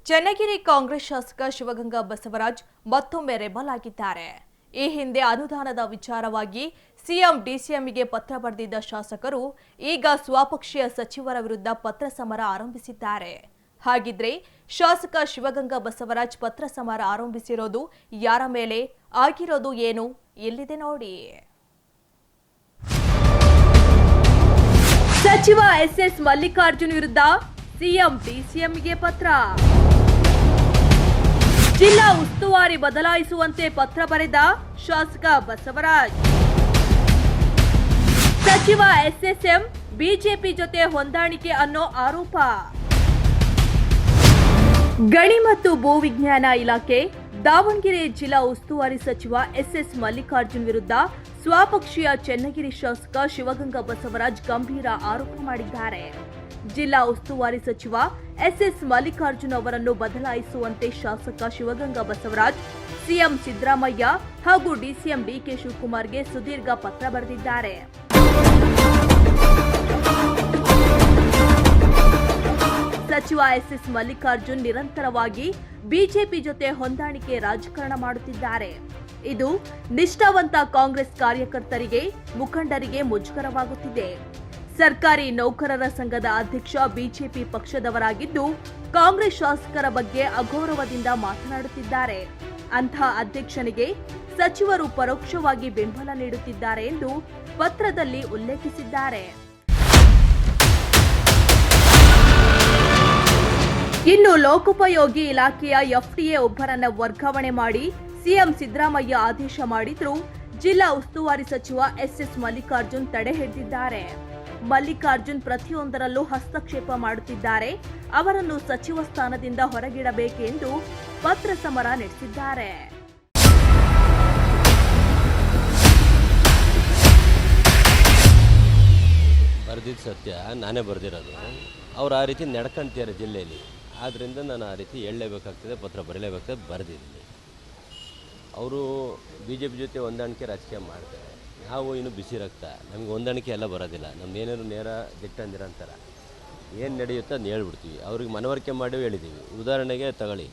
ಚನ್ನಗಿರಿ ಕಾಂಗ್ರೆಸ್ ಶಾಸಕ ಶಿವಗಂಗಾ ಬಸವರಾಜ್ ಮತ್ತೊಮ್ಮೆ ರೆಬಲ್ ಆಗಿದ್ದಾರೆ. ಈ ಹಿಂದೆ ಅನುದಾನದ ವಿಚಾರವಾಗಿ ಸಿಎಂ ಡಿಸಿಎಂಗೆ ಪತ್ರ ಬರೆದಿದ್ದ ಶಾಸಕರು ಈಗ ಸ್ವಪಕ್ಷೀಯ ಸಚಿವರ ವಿರುದ್ಧ ಪತ್ರ ಸಮರ ಆರಂಭಿಸಿದ್ದಾರೆ. ಹಾಗಿದ್ರೆ ಶಾಸಕ ಶಿವಗಂಗಾ ಬಸವರಾಜ್ ಪತ್ರ ಸಮರ ಆರಂಭಿಸಿರೋದು ಯಾರ ಮೇಲೆ, ಆಗಿರೋದು ಏನು, ಎಲ್ಲಿದೆ ನೋಡಿ. ಸಚಿವ ಎಸ್ಎಸ್ ಮಲ್ಲಿಕಾರ್ಜುನ್ ವಿರುದ್ಧ ಸಿಎಂ ಡಿಸಿಎಂಗೆ ಪತ್ರ. ಜಿಲ್ಲಾ ಉಸ್ತುವಾರಿ ಬದಲಾಯಿಸುವಂತೆ ಪತ್ರ ಬರೆದ ಶಾಸಕ ಬಸವರಾಜ್. ಸಚಿವ ಎಸ್ಎಸ್ಎಂ ಬಿಜೆಪಿ ಜೊತೆ ಹೊಂದಾಣಿಕೆ ಅನ್ನೋ ಆರೋಪ. ಗಣಿ ಮತ್ತು ಭೂವಿಜ್ಞಾನ ಇಲಾಖೆ ದಾವಣಗೆರೆ ಜಿಲ್ಲಾ ಉಸ್ತುವಾರಿ ಸಚಿವ ಎಸ್ಎಸ್ ಮಲ್ಲಿಕಾರ್ಜುನ್ ವಿರುದ್ಧ ಸ್ವಪಕ್ಷೀಯ ಚನ್ನಗಿರಿ ಶಾಸಕ ಶಿವಗಂಗಾ ಬಸವರಾಜ್ ಗಂಭೀರ ಆರೋಪ ಮಾಡಿದ್ದಾರೆ. ಜಿಲ್ಲಾ ಉಸ್ತುವಾರಿ ಸಚಿವ ಎಸ್ಎಸ್ ಮಲ್ಲಿಕಾರ್ಜುನ್ ಅವರನ್ನು ಬದಲಾಯಿಸುವಂತೆ ಶಾಸಕ ಶಿವಗಂಗಾ ಬಸವರಾಜ್ ಸಿಎಂ ಸಿದ್ದರಾಮಯ್ಯ ಹಾಗೂ ಡಿಸಿಎಂ ಡಿಕೆ ಶಿವಕುಮಾರ್ಗೆ ಸುದೀರ್ಘ ಪತ್ರ ಬರೆದಿದ್ದಾರೆ. ಸಚಿವ ಎಸ್ಎಸ್ ಮಲ್ಲಿಕಾರ್ಜುನ್ ನಿರಂತರವಾಗಿ ಬಿಜೆಪಿ ಜೊತೆ ಹೊಂದಾಣಿಕೆ ರಾಜಕಾರಣ ಮಾಡುತ್ತಿದ್ದಾರೆ. ಇದು ನಿಷ್ಠಾವಂತ ಕಾಂಗ್ರೆಸ್ ಕಾರ್ಯಕರ್ತರಿಗೆ, ಮುಖಂಡರಿಗೆ ಮುಜುಗರವಾಗುತ್ತಿದೆ. ಸರ್ಕಾರಿ ನೌಕರರ ಸಂಘದ ಅಧ್ಯಕ್ಷ ಬಿಜೆಪಿ ಪಕ್ಷದವರಾಗಿದ್ದು ಕಾಂಗ್ರೆಸ್ ಶಾಸಕರ ಬಗ್ಗೆ ಅಗೌರವದಿಂದ ಮಾತನಾಡುತ್ತಿದ್ದಾರೆ. ಅಂಥ ಅಧ್ಯಕ್ಷನಿಗೆ ಸಚಿವರು ಪರೋಕ್ಷವಾಗಿ ಬೆಂಬಲ ನೀಡುತ್ತಿದ್ದಾರೆ ಎಂದು ಪತ್ರದಲ್ಲಿ ಉಲ್ಲೇಖಿಸಿದ್ದಾರೆ. ಇನ್ನು ಲೋಕೋಪಯೋಗಿ ಇಲಾಖೆಯ ಎಫ್ಡಿಎ ಒಬ್ಬರನ್ನ ವರ್ಗಾವಣೆ ಮಾಡಿ ಸಿಎಂ ಸಿದ್ದರಾಮಯ್ಯ ಆದೇಶ ಮಾಡಿದ್ರು ಜಿಲ್ಲಾ ಉಸ್ತುವಾರಿ ಸಚಿವ ಎಸ್ಎಸ್ ಮಲ್ಲಿಕಾರ್ಜುನ್ ತಡೆ ಹಿಡಿದಿದ್ದಾರೆ. ಮಲ್ಲಿಕಾರ್ಜುನ್ ಪ್ರತಿಯೊಂದರಲ್ಲೂ ಹಸ್ತಕ್ಷೇಪ ಮಾಡುತ್ತಿದ್ದಾರೆ. ಅವರನ್ನು ಸಚಿವ ಸ್ಥಾನದಿಂದ ಹೊರಗಿಡಬೇಕೆಂದು ಪತ್ರ ಸಮರ ನಡೆಸಿದ್ದಾರೆ. ಬರೆದಿದ್ದು ಸತ್ಯ, ನಾನೇ ಬರೆದಿರೋದು. ಅವ್ರು ಆ ರೀತಿ ನಡ್ಕೊಂತಾರೆ ಜಿಲ್ಲೆಯಲ್ಲಿ. ಆದ್ದರಿಂದ ನಾನು ಆ ರೀತಿ ಹೇಳಲೇಬೇಕಾಗ್ತದೆ, ಪತ್ರ ಬರೀಲೇಬೇಕಾಗ್ತದೆ, ಬರೆದಿದ್ದೀನಿ. ಅವರು BJP ಜೊತೆ ಹೊಂದಾಣಿಕೆ ರಾಜಕೀಯ ಮಾಡ್ತಾರೆ. ನಾವು ಇನ್ನು ಬಿಸಿ ರಕ್ತ, ನಮಗೆ ಹೊಂದಾಣಿಕೆ ಎಲ್ಲ ಬರೋದಿಲ್ಲ. ನಮ್ದೇನೇನು ನೇರ ದಿಟ್ಟಂದಿರ ಅಂತಾರೆ, ಏನು ನಡೆಯುತ್ತೋ ಅದನ್ನ ಹೇಳ್ಬಿಡ್ತೀವಿ. ಅವ್ರಿಗೆ ಮನವರಿಕೆ ಮಾಡಿ ಹೇಳಿದ್ದೀವಿ. ಉದಾಹರಣೆಗೆ ತಗೊಳ್ಳಿ,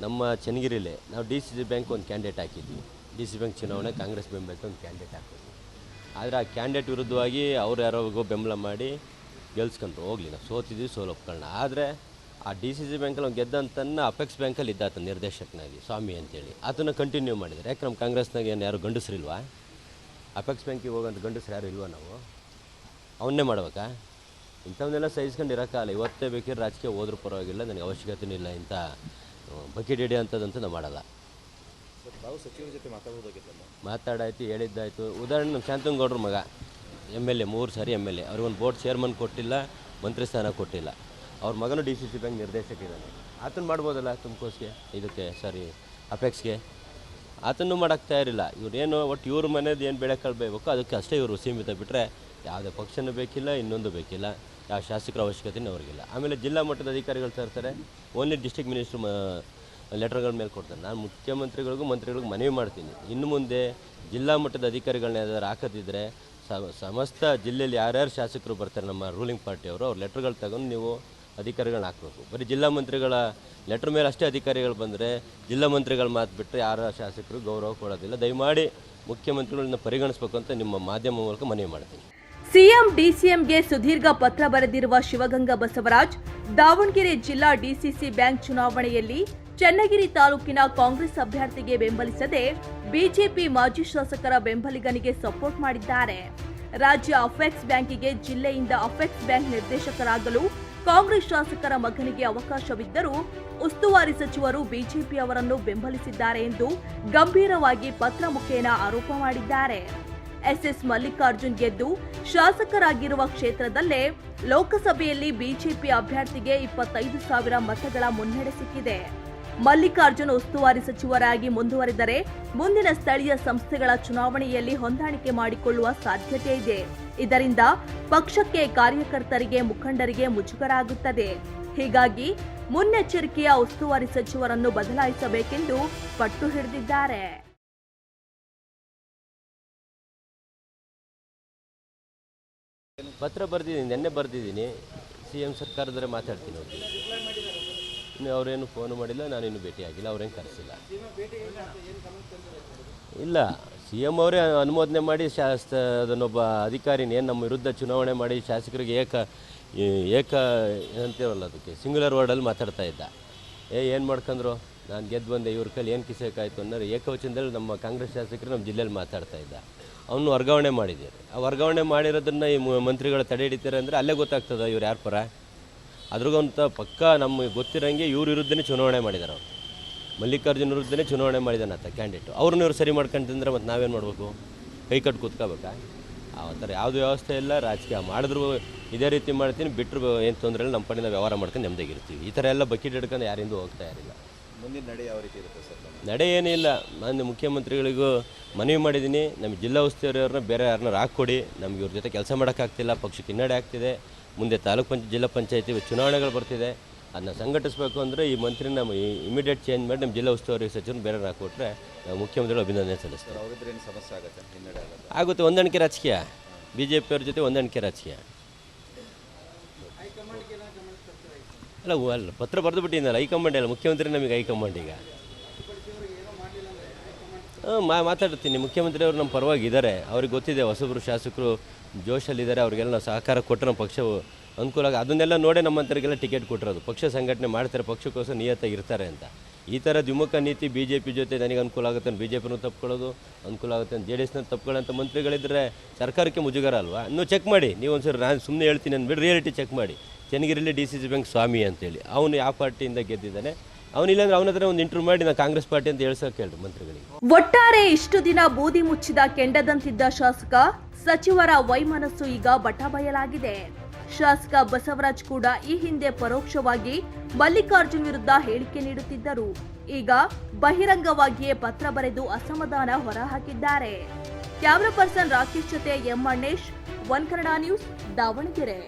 ನಮ್ಮ ಚನ್ನಗಿರಿಲೇ ನಾವು DCC ಬ್ಯಾಂಕ್ ಒಂದು ಕ್ಯಾಂಡಿಡೇಟ್ ಹಾಕಿದ್ವಿ. DCC ಬ್ಯಾಂಕ್ ಚುನಾವಣೆ ಕಾಂಗ್ರೆಸ್ ಬೆಂಬಲಕ್ಕೆ ಒಂದು ಕ್ಯಾಂಡಿಡೇಟ್ ಹಾಕಿದ್ವಿ. ಆದರೆ ಆ ಕ್ಯಾಂಡಿಡೇಟ್ ವಿರುದ್ಧವಾಗಿ ಅವ್ರು ಯಾರಿಗೋ ಬೆಂಬಲ ಮಾಡಿ ಗೆಲ್ಸ್ಕೊಂಡ್ರು. ಹೋಗಲಿ, ನಾವು ಸೋತಿದ್ವಿ, ಸೋಲೊಪ್ಕೊಳ್ಳೋಣ. ಆದರೆ ಆ DCC ಬ್ಯಾಂಕಲ್ಲಿ ಅವ್ನು ಗೆದ್ದಂತನ್ನ ಅಪೆಕ್ಸ್ ಬ್ಯಾಂಕಲ್ಲಿ ಇದ್ದಾತ ನಿರ್ದೇಶಕನಾಗಿ ಸ್ವಾಮಿ ಅಂತೇಳಿ. ಅದನ್ನು ಕಂಟಿನ್ಯೂ ಮಾಡಿದ್ದಾರೆ. ಯಾಕೆ ನಮ್ಮ ಕಾಂಗ್ರೆಸ್ನಾಗ ಏನು ಯಾರು ಗಂಡಸರಿಲ್ವಾ? ಅಪೆಕ್ಸ್ ಬ್ಯಾಂಕಿಗೆ ಹೋಗೋಂಥ ಗಂಡಸರು ಯಾರು ಇಲ್ವಾ? ನಾವು ಅವನ್ನೇ ಮಾಡ್ಬೇಕಾ? ಇಂಥವನ್ನೆಲ್ಲ ಸಹಿಸ್ಕೊಂಡು ಇರೋಕ್ಕಾಗಲ್ಲ. ಇವತ್ತೇ ಬೇಕಿದ್ರೆ ರಾಜಕೀಯ ಹೋದ್ರೂ ಪರವಾಗಿಲ್ಲ, ನನಗೆ ಅವಶ್ಯಕತೆಯೂ ಇಲ್ಲ. ಇಂಥ ಬಕೆಟ್ ಹಿಡಿ ಅಂಥದ್ದಂತೂ ನಾವು ಮಾಡಲ್ಲ. ನಾವು ಸಚಿವರ ಜೊತೆ ಮಾತಾಡೋದಾಗಿತ್ತಲ್ಲ, ಮಾತಾಡಾಯ್ತು, ಹೇಳಿದ್ದಾಯಿತು. ಉದಾಹರಣೆ ನಮ್ಮ ಶಾಂತನಗೌಡ್ರ ಮಗ MLA 3 ಸಾರಿ MLA, ಅವ್ರಿಗೊಂದು ಬೋರ್ಡ್ ಚೇರ್ಮನ್ ಕೊಟ್ಟಿಲ್ಲ, ಮಂತ್ರಿ ಸ್ಥಾನ ಕೊಟ್ಟಿಲ್ಲ. ಅವ್ರ ಮಗನೂ DCC ಬ್ಯಾಂಕ್ ನಿರ್ದೇಶಕ ಇದ್ದಾನೆ. ಆತನು ಮಾಡ್ಬೋದಲ್ಲ ತುಮಕೋಸ್ಗೆ, ಇದಕ್ಕೆ ಸಾರಿ ಅಪೆಕ್ಸ್ಗೆ. ಆತನ್ನು ಮಾಡೋಕ್ಕೆ ತಯಾರಿಲ್ಲ. ಇವರೇನು ಒಟ್ಟು ಇವ್ರ ಮನೇದು ಏನು ಬೆಳೆಕಾಳು ಬೇಕೋ ಅದಕ್ಕೆ ಅಷ್ಟೇ ಇವರು ಸೀಮಿತ, ಬಿಟ್ಟರೆ ಯಾವುದೇ ಪಕ್ಷನೂ ಬೇಕಿಲ್ಲ, ಇನ್ನೊಂದು ಬೇಕಿಲ್ಲ, ಯಾವ ಶಾಸಕರ ಅವಶ್ಯಕತೆಯೂ ಅವ್ರಿಗಿಲ್ಲ. ಆಮೇಲೆ ಜಿಲ್ಲಾ ಮಟ್ಟದ ಅಧಿಕಾರಿಗಳು ತರ್ತಾರೆ, ಓನ್ಲಿ ಡಿಸ್ಟ್ರಿಕ್ಟ್ ಮಿನಿಸ್ಟ್ರು ಲೆಟರ್ಗಳ ಮೇಲೆ ಕೊಡ್ತಾರೆ. ನಾನು ಮುಖ್ಯಮಂತ್ರಿಗಳಿಗೂ ಮಂತ್ರಿಗಳಿಗೂ ಮನವಿ ಮಾಡ್ತೀನಿ, ಇನ್ನು ಮುಂದೆ ಜಿಲ್ಲಾ ಮಟ್ಟದ ಅಧಿಕಾರಿಗಳನ್ನ ಯಾವ್ದಾದ್ರು ಹಾಕೋದಿದ್ರೆ ಸಮಸ್ತ ಜಿಲ್ಲೆಯಲ್ಲಿ ಯಾರ್ಯಾರು ಶಾಸಕರು ಬರ್ತಾರೆ ನಮ್ಮ ರೂಲಿಂಗ್ ಪಾರ್ಟಿಯವರು, ಅವ್ರ ಲೆಟ್ರ್ಗಳು ತಗೊಂಡು ನೀವು ಅಧಿಕಾರಿಗಳನ್ನ ಹಾಕಬೇಕು. ಬರೀ ಜಿಲ್ಲಾ ಮಂತ್ರಿಗಳ ಲೆಟ್ರ್ ಮೇಲೆ ಅಷ್ಟೇ ಅಧಿಕಾರಿಗಳು ಬಂದರೆ ಜಿಲ್ಲಾ ಮಂತ್ರಿಗಳು ಮಾತು ಬಿಟ್ಟರೆ ಯಾರ ಶಾಸಕರು ಗೌರವ ಕೊಡೋದಿಲ್ಲ. ದಯಮಾಡಿ ಮುಖ್ಯಮಂತ್ರಿಗಳನ್ನ ಪರಿಗಣಿಸಬೇಕು ಅಂತ ನಿಮ್ಮ ಮಾಧ್ಯಮ ಮೂಲಕ ಮನವಿ ಮಾಡ್ತೀನಿ. ಸಿಎಂ ಡಿಸಿಎಂಗೆ ಸುದೀರ್ಘ ಪತ್ರ ಬರೆದಿರುವ ಶಿವಗಂಗಾ ಬಸವರಾಜ್ ದಾವಣಗೆರೆ ಜಿಲ್ಲಾ DCC ಬ್ಯಾಂಕ್ ಚುನಾವಣೆಯಲ್ಲಿ ಚನ್ನಗಿರಿ ತಾಲೂಕಿನ ಕಾಂಗ್ರೆಸ್ ಅಭ್ಯರ್ಥಿಗೆ ಬೆಂಬಲಿಸದೆ ಬಿಜೆಪಿ ಮಾಜಿ ಶಾಸಕರ ಬೆಂಬಲಿಗನಿಗೆ ಸಪೋರ್ಟ್ ಮಾಡಿದ್ದಾರೆ. ರಾಜ್ಯ ಅಪೆಕ್ಸ್ ಬ್ಯಾಂಕಿಗೆ ಜಿಲ್ಲೆಯಿಂದ ಅಪೆಕ್ಸ್ ಬ್ಯಾಂಕ್ ನಿರ್ದೇಶಕರಾಗಲು ಕಾಂಗ್ರೆಸ್ ಶಾಸಕರ ಮಗನಿಗೆ ಅವಕಾಶವಿದ್ದರೂ ಉಸ್ತುವಾರಿ ಸಚಿವರು ಬಿಜೆಪಿ ಅವರನ್ನು ಬೆಂಬಲಿಸಿದ್ದಾರೆ ಎಂದು ಗಂಭೀರವಾಗಿ ಪತ್ರ ಮುಖೇನ ಆರೋಪ ಮಾಡಿದ್ದಾರೆ. ಎಸ್ಎಸ್ ಮಲ್ಲಿಕಾರ್ಜುನ್ ಗೆದ್ದು ಶಾಸಕರಾಗಿರುವ ಕ್ಷೇತ್ರದಲ್ಲೇ ಲೋಕಸಭೆಯಲ್ಲಿ ಬಿಜೆಪಿ ಅಭ್ಯರ್ಥಿಗೆ 25,000 ಮತಗಳ ಮುನ್ನಡೆ ಸಿಕ್ಕಿದೆ. ಮಲ್ಲಿಕಾರ್ಜುನ್ ಉಸ್ತುವಾರಿ ಸಚಿವರಾಗಿ ಮುಂದುವರೆದರೆ ಮುಂದಿನ ಸ್ಥಳೀಯ ಸಂಸ್ಥೆಗಳ ಚುನಾವಣೆಯಲ್ಲಿ ಹೊಂದಾಣಿಕೆ ಮಾಡಿಕೊಳ್ಳುವ ಸಾಧ್ಯತೆ ಇದೆ. ಇದರಿಂದ ಪಕ್ಷಕ್ಕೆ, ಕಾರ್ಯಕರ್ತರಿಗೆ, ಮುಖಂಡರಿಗೆ ಮುಜುಗರ ಆಗುತ್ತದೆ. ಹೀಗಾಗಿ ಮುನ್ನೆಚ್ಚರಿಕೆಯ ಉಸ್ತುವಾರಿ ಸಚಿವರನ್ನು ಬದಲಾಯಿಸಬೇಕೆಂದು ಪಟ್ಟು ಹಿಡಿದಿದ್ದಾರೆ. ಪತ್ರ ಬರೆದಿದ್ದೀನಿ, ನಿನ್ನೆ ಬರೆದಿದ್ದೀನಿ. CM ಸರ್ಕಾರದವರೇ ಮಾತಾಡ್ತೀನಿ. ಇನ್ನು ಅವರೇನು ಫೋನ್ ಮಾಡಿಲ್ಲ, ನಾನಿನ್ನು ಭೇಟಿಯಾಗಿಲ್ಲ, ಅವ್ರೇನು ಕರೆಸಿಲ್ಲ. ಇಲ್ಲ, ಸಿ ಎಮ್ ಅವರೇ ಅನುಮೋದನೆ ಮಾಡಿ ಅದನ್ನೊಬ್ಬ ಅಧಿಕಾರಿನೇನು ನಮ್ಮ ವಿರುದ್ಧ ಚುನಾವಣೆ ಮಾಡಿ ಶಾಸಕರಿಗೆ ಏಕ ಅಂತೀವಲ್ಲ ಅದಕ್ಕೆ ಸಿಂಗ್ಯುಲರ್ ವರ್ಡಲ್ಲಿ ಮಾತಾಡ್ತಾ ಇದ್ದ. ಏನು ಮಾಡ್ಕೊಂಡ್ರು, ನಾನು ಗೆದ್ದು ಬಂದೆ, ಇವ್ರ ಕೈಲಿ ಏನು ಕಿಸಬೇಕಾಯ್ತು ಅನ್ನೋರು ಏಕವಚನದಲ್ಲಿ ನಮ್ಮ ಕಾಂಗ್ರೆಸ್ ಶಾಸಕರು ನಮ್ಮ ಜಿಲ್ಲೆಯಲ್ಲಿ ಮಾತಾಡ್ತಾ ಇದ್ದ. ಅವನು ವರ್ಗಾವಣೆ ಮಾಡಿದ್ದೀರಿ. ಆ ವರ್ಗಾವಣೆ ಮಾಡಿರೋದನ್ನು ಈ ಮಂತ್ರಿಗಳು ತಡೆ ಹಿಡಿತಾರೆ ಅಂದರೆ ಅಲ್ಲೇ ಗೊತ್ತಾಗ್ತದೆ ಇವ್ರು ಯಾರ ಪರ. ಅದ್ರಿಗಂತ ಪಕ್ಕ ನಮಗೆ ಗೊತ್ತಿರೋಂಗೆ ಇವ್ರ ವಿರುದ್ಧನೇ ಚುನಾವಣೆ ಮಾಡಿದ್ದಾರೆ. ಅವರು ಮಲ್ಲಿಕಾರ್ಜುನ ವಿರುದ್ಧನೇ ಚುನಾವಣೆ ಮಾಡಿದ್ದಾನೆ ಆತ ಕ್ಯಾಂಡಿಡೇಟು. ಅವ್ರನ್ನ ಇವ್ರು ಸರಿ ಮಾಡ್ಕೊಂತಂದ್ರೆ ಮತ್ತು ನಾವೇನು ಮಾಡಬೇಕು? ಕೈ ಕಟ್ಟು ಕೂತ್ಕೋಬೇಕಾ? ಆ ಥರ ಯಾವುದೇ ವ್ಯವಸ್ಥೆ ಇಲ್ಲ. ರಾಜಕೀಯ ಮಾಡಿದ್ರು ಇದೇ ರೀತಿ ಮಾಡ್ತೀನಿ, ಬಿಟ್ಟರು ಏನು ತೊಂದರೆ ಇಲ್ಲ, ನಮ್ಮ ಪಡೆಯಿಂದ ವ್ಯವಹಾರ ಮಾಡ್ಕೊಂಡು ನೆಮ್ಮದಿಗಿರ್ತೀವಿ. ಈ ಥರ ಎಲ್ಲ ಬಕೆಟ್ ಹಿಡ್ಕೊಂಡು ಯಾರಿಂದೂ ಹೋಗ್ತಾ ಇರಲಿಲ್ಲ. ಮುಂದಿನ ನಡೆ ಯಾವ ರೀತಿ ಇರುತ್ತೆ ಸರ್? ನಡೆ ಏನಿಲ್ಲ. ನಾನು ಮುಖ್ಯಮಂತ್ರಿಗಳಿಗೂ ಮನವಿ ಮಾಡಿದ್ದೀನಿ, ನಮ್ಮ ಜಿಲ್ಲಾ ಉಸ್ತುವಾರಿಯವ್ರನ್ನ ಬೇರೆ ಯಾರನ್ನ ಹಾಕ್ಕೊಡಿ, ನಮ್ಗೆ ಇವ್ರ ಜೊತೆ ಕೆಲಸ ಮಾಡೋಕ್ಕಾಗ್ತಿಲ್ಲ, ಪಕ್ಷಕ್ಕೆ ಹಿನ್ನಡೆ ಆಗ್ತಿದೆ, ಮುಂದೆ ಜಿಲ್ಲಾ ಪಂಚಾಯತಿ ಚುನಾವಣೆಗಳು ಬರ್ತಿದೆ, ಅದನ್ನ ಸಂಘಟಿಸಬೇಕು ಅಂದರೆ ಈ ಮಂತ್ರಿನ ಇಮಿಡಿಯೇಟ್ ಚೇಂಜ್ ಮಾಡಿ ನಮ್ಮ ಜಿಲ್ಲಾ ಉಸ್ತುವಾರಿ ಸಚಿವರು ಬೇರೆ ಹಾಕ್ಕೊಟ್ರೆ ಮುಖ್ಯಮಂತ್ರಿಗಳು ಅಭಿನಂದನೆ ಸಲ್ಲಿಸ್ತಾರೆ. ಅವರಿದ್ರೆ ಏನು ಸಮಸ್ಯೆ ಆಗುತ್ತೆ? ಹಿನ್ನಡೆ ಆಗುತ್ತೆ. ಹೊಂದಾಣಿಕೆ ರಾಜಕೀಯ, BJP ಅವ್ರ ಜೊತೆ ಹೊಂದಾಣಿಕೆ ರಾಜಕೀಯ. ಅಲ್ಲ ಪತ್ರ ಬರೆದು ಬಿಟ್ಟಿದ್ದಲ್ಲ, ಹೈಕಮಾಂಡ್ ಅಲ್ಲ, ಮುಖ್ಯಮಂತ್ರಿ ನಮಗೆ ಹೈಕಮಾಂಡ್. ಈಗ ಮಾತಾಡ್ತೀನಿ, ಮುಖ್ಯಮಂತ್ರಿ ಅವರು ನಮ್ಮ ಪರವಾಗಿದ್ದಾರೆ, ಅವ್ರಿಗೆ ಗೊತ್ತಿದೆ ಹೊಸಬ್ರು ಶಾಸಕರು ಜೋಶಲ್ಲಿದ್ದಾರೆ, ಅವ್ರಿಗೆಲ್ಲ ನಾವು ಸಹಕಾರ ಕೊಟ್ಟರೆ ನಮ್ಮ ಪಕ್ಷ ಅನುಕೂಲ ಆಗ ಅದನ್ನೆಲ್ಲ ನೋಡೇ ನಮ್ಮಂಥವ್ರಿಗೆಲ್ಲ ಟಿಕೆಟ್ ಕೊಟ್ಟಿರೋದು. ಪಕ್ಷ ಸಂಘಟನೆ ಮಾಡ್ತಾರೆ, ಪಕ್ಷಕ್ಕೋಸ್ಕರ ನಿಯತ್ತಾಗಿರ್ತಾರೆ ಅಂತ. ಈ ಥರ ದ್ವಿಮುಖ ನೀತಿ BJP ಜೊತೆ ನನಗೆ ಅನುಕೂಲ ಆಗುತ್ತೆ ಅಂತ BJPನೂ ತಪ್ಕೊಳ್ಳೋದು, ಅನುಕೂಲ ಆಗುತ್ತೆ ಅಂತ JDSನ ತಪ್ಕೊಳ್ಳೋಂಥ ಮಂತ್ರಿಗಳಿದ್ದರೆ ಸರ್ಕಾರಕ್ಕೆ ಮುಜುಗರ ಅಲ್ವಾ? ಇನ್ನೂ ಚೆಕ್ ಮಾಡಿ ನೀವು ಒಂದ್ಸರಿ. ನಾನು ಸುಮ್ಮನೆ ಹೇಳ್ತೀನಿ ಅಂದ್ಬಿಟ್ಟು ರಿಯಾಲಿಟಿ ಚೆಕ್ ಮಾಡಿ. ಚನ್ನಗಿರಿಯಲ್ಲಿ DCC ಬ್ಯಾಂಕ್ ಸ್ವಾಮಿ ಅಂತೇಳಿ ಅವನು ಯಾವ ಪಾರ್ಟಿಯಿಂದ ಗೆದ್ದಿದ್ದಾನೆ, ಅವನಿಲ್ಲಾಂದ್ರೆ ಅವನ ಹತ್ರ ಒಂದು ಇಂಟರ್ವ್ಯೂ ಮಾಡಿ ನಾನು ಕಾಂಗ್ರೆಸ್ ಪಾರ್ಟಿ ಅಂತ ಹೇಳ್ಸೋಕೆ ಹೇಳ್ರಿ ಮಂತ್ರಿಗಳಿಗೆ. ಒಟ್ಟಾರೆ ಇಷ್ಟು ದಿನ ಬೂದಿ ಮುಚ್ಚಿದ ಕೆಂಡದಂತಿದ್ದ ಶಾಸಕ ಸಚಿವರ ವೈಮನಸ್ಸು ಈಗ ಬಟಬಯಲಾಗಿದೆ. ಶಾಸಕ ಬಸವರಾಜ್ ಕೂಡ ಈ ಹಿಂದೆ ಪರೋಕ್ಷವಾಗಿ ಮಲ್ಲಿಕಾರ್ಜುನ್ ವಿರುದ್ಧ ಹೇಳಿಕೆ ನೀಡುತ್ತಿದ್ದರು. ಈಗ ಬಹಿರಂಗವಾಗಿಯೇ ಪತ್ರ ಬರೆದು ಅಸಮಾಧಾನ ಹೊರಹಾಕಿದ್ದಾರೆ. ಕ್ಯಾಮರಾ ಪರ್ಸನ್ ರಾಕೇಶ್ ಜೊತೆ M Annesh, one Kannada news, Davanagere.